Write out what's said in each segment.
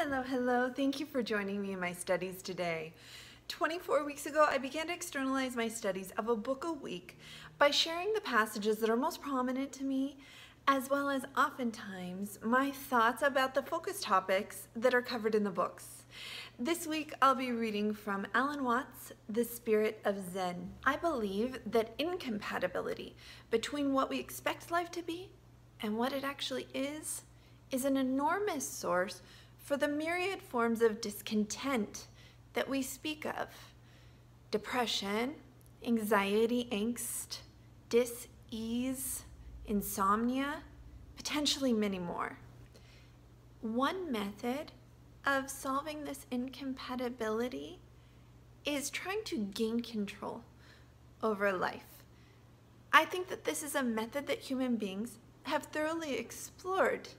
Hello, hello. Thank you for joining me in my studies today. 24 weeks ago, I began to externalize my studies of a book a week by sharing the passages that are most prominent to me, as well as oftentimes my thoughts about the focus topics that are covered in the books. This week, I'll be reading from Alan Watts' The Spirit of Zen. I believe that incompatibility between what we expect life to be and what it actually is an enormous source for the myriad forms of discontent that we speak of. Depression, anxiety, angst, dis-ease, insomnia, potentially many more. One method of solving this incompatibility is trying to gain control over life. I think that this is a method that human beings have thoroughly explored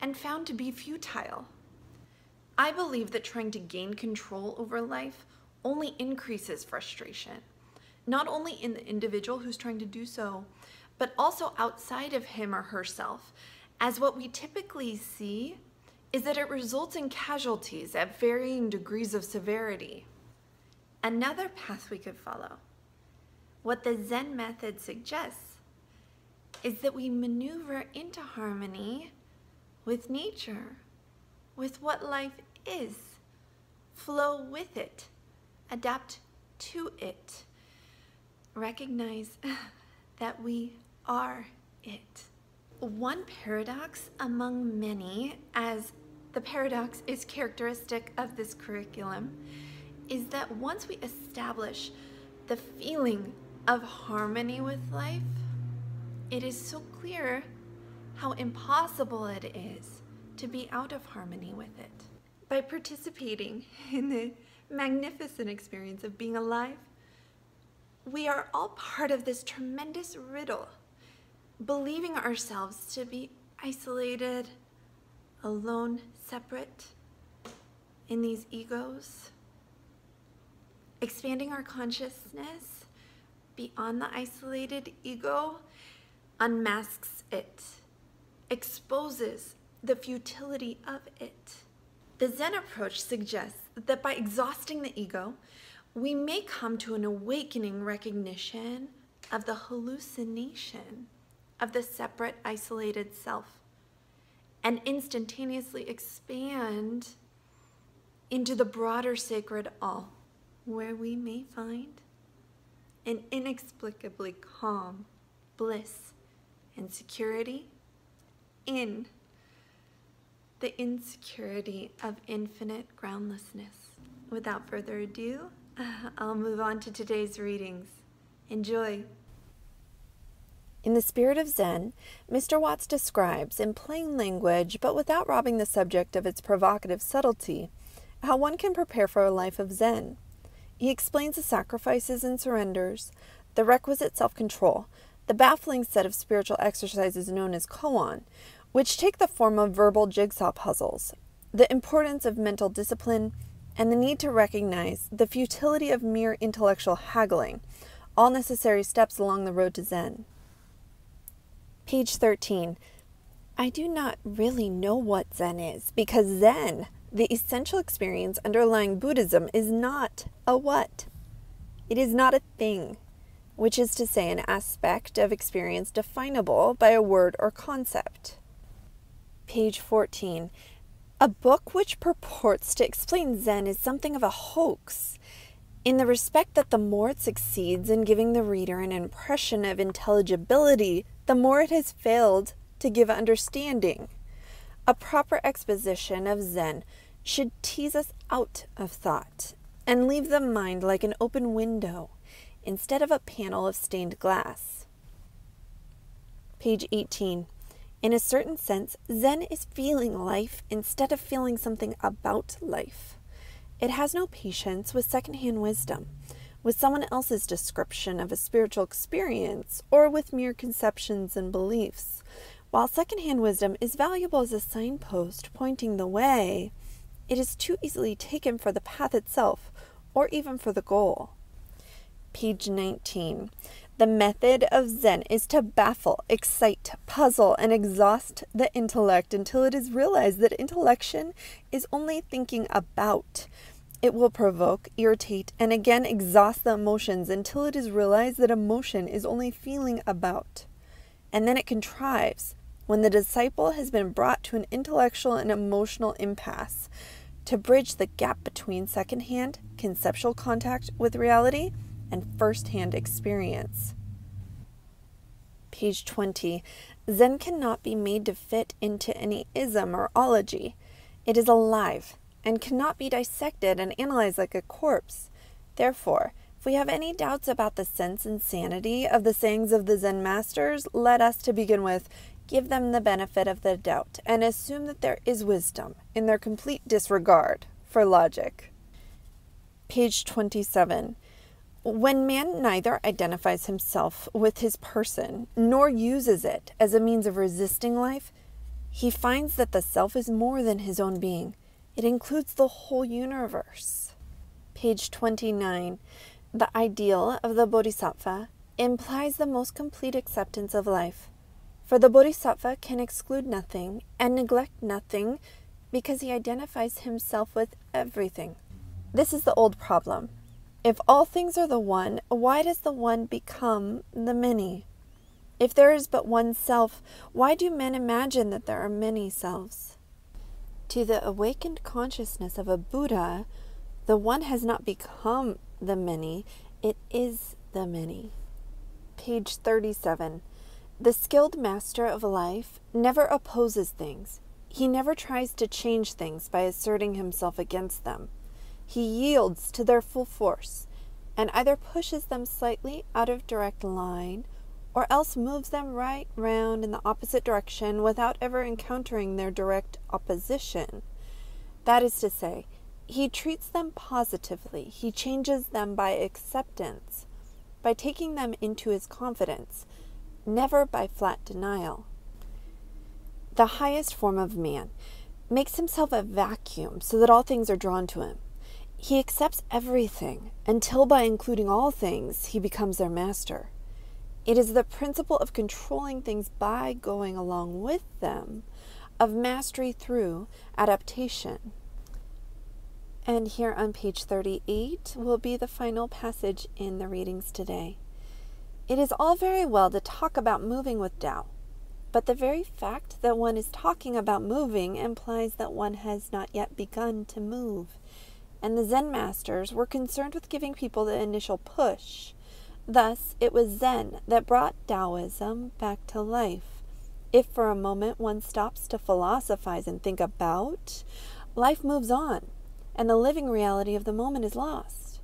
and found to be futile. I believe that trying to gain control over life only increases frustration, not only in the individual who's trying to do so, but also outside of him or herself, as what we typically see is that it results in casualties at varying degrees of severity. Another path we could follow, what the Zen method suggests, is that we maneuver into harmony with nature, with what life is, flow with it, adapt to it, recognize that we are it. One paradox among many, as the paradox is characteristic of this curriculum, is that once we establish the feeling of harmony with life, it is so clear how impossible it is to be out of harmony with it. By participating in the magnificent experience of being alive, we are all part of this tremendous riddle, believing ourselves to be isolated, alone, separate in these egos. Expanding our consciousness beyond the isolated ego unmasks it, exposes the futility of it. The Zen approach suggests that by exhausting the ego, we may come to an awakening recognition of the hallucination of the separate, isolated self, and instantaneously expand into the broader sacred all, where we may find an inexplicably calm bliss and security in the insecurity of infinite groundlessness. Without further ado, I'll move on to today's readings. Enjoy. In The Spirit of Zen, Mr. Watts describes, in plain language, but without robbing the subject of its provocative subtlety, how one can prepare for a life of Zen. He explains the sacrifices and surrenders, the requisite self-control, the baffling set of spiritual exercises known as koan, which take the form of verbal jigsaw puzzles, the importance of mental discipline, and the need to recognize the futility of mere intellectual haggling, all necessary steps along the road to Zen. Page 13. I do not really know what Zen is, because Zen, the essential experience underlying Buddhism, is not a what. It is not a thing, which is to say an aspect of experience definable by a word or concept. Page 14. A book which purports to explain Zen is something of a hoax, in the respect that the more it succeeds in giving the reader an impression of intelligibility, the more it has failed to give understanding. A proper exposition of Zen should tease us out of thought and leave the mind like an open window instead of a panel of stained glass. Page 18. In a certain sense, Zen is feeling life instead of feeling something about life. It has no patience with secondhand wisdom, with someone else's description of a spiritual experience, or with mere conceptions and beliefs. While secondhand wisdom is valuable as a signpost pointing the way, it is too easily taken for the path itself, or even for the goal. Page 19. The method of Zen is to baffle, excite, puzzle, and exhaust the intellect until it is realized that intellection is only thinking about. It will provoke, irritate, and again exhaust the emotions until it is realized that emotion is only feeling about. And then it contrives, when the disciple has been brought to an intellectual and emotional impasse, to bridge the gap between second-hand conceptual contact with reality and first-hand experience. Page 20. Zen cannot be made to fit into any ism or ology. It is alive and cannot be dissected and analyzed like a corpse. Therefore, if we have any doubts about the sense and sanity of the sayings of the Zen masters, let us, to begin with, give them the benefit of the doubt and assume that there is wisdom in their complete disregard for logic. Page 27. When man neither identifies himself with his person nor uses it as a means of resisting life, he finds that the self is more than his own being. It includes the whole universe. Page 29. The ideal of the Bodhisattva implies the most complete acceptance of life. For the Bodhisattva can exclude nothing and neglect nothing because he identifies himself with everything. This is the old problem. If all things are the one, why does the one become the many? If there is but one self, why do men imagine that there are many selves? To the awakened consciousness of a Buddha, the one has not become the many, it is the many. Page 37. The skilled master of life never opposes things. He never tries to change things by asserting himself against them. He yields to their full force and either pushes them slightly out of direct line or else moves them right round in the opposite direction without ever encountering their direct opposition. That is to say, he treats them positively. He changes them by acceptance, by taking them into his confidence, never by flat denial. The highest form of man makes himself a vacuum so that all things are drawn to him. He accepts everything until by including all things he becomes their master. It is the principle of controlling things by going along with them, of mastery through adaptation. And here on page 38 will be the final passage in the readings today. It is all very well to talk about moving with Tao, but the very fact that one is talking about moving implies that one has not yet begun to move. And the Zen masters were concerned with giving people the initial push. Thus, it was Zen that brought Taoism back to life. If for a moment one stops to philosophize and think about, life moves on, and the living reality of the moment is lost.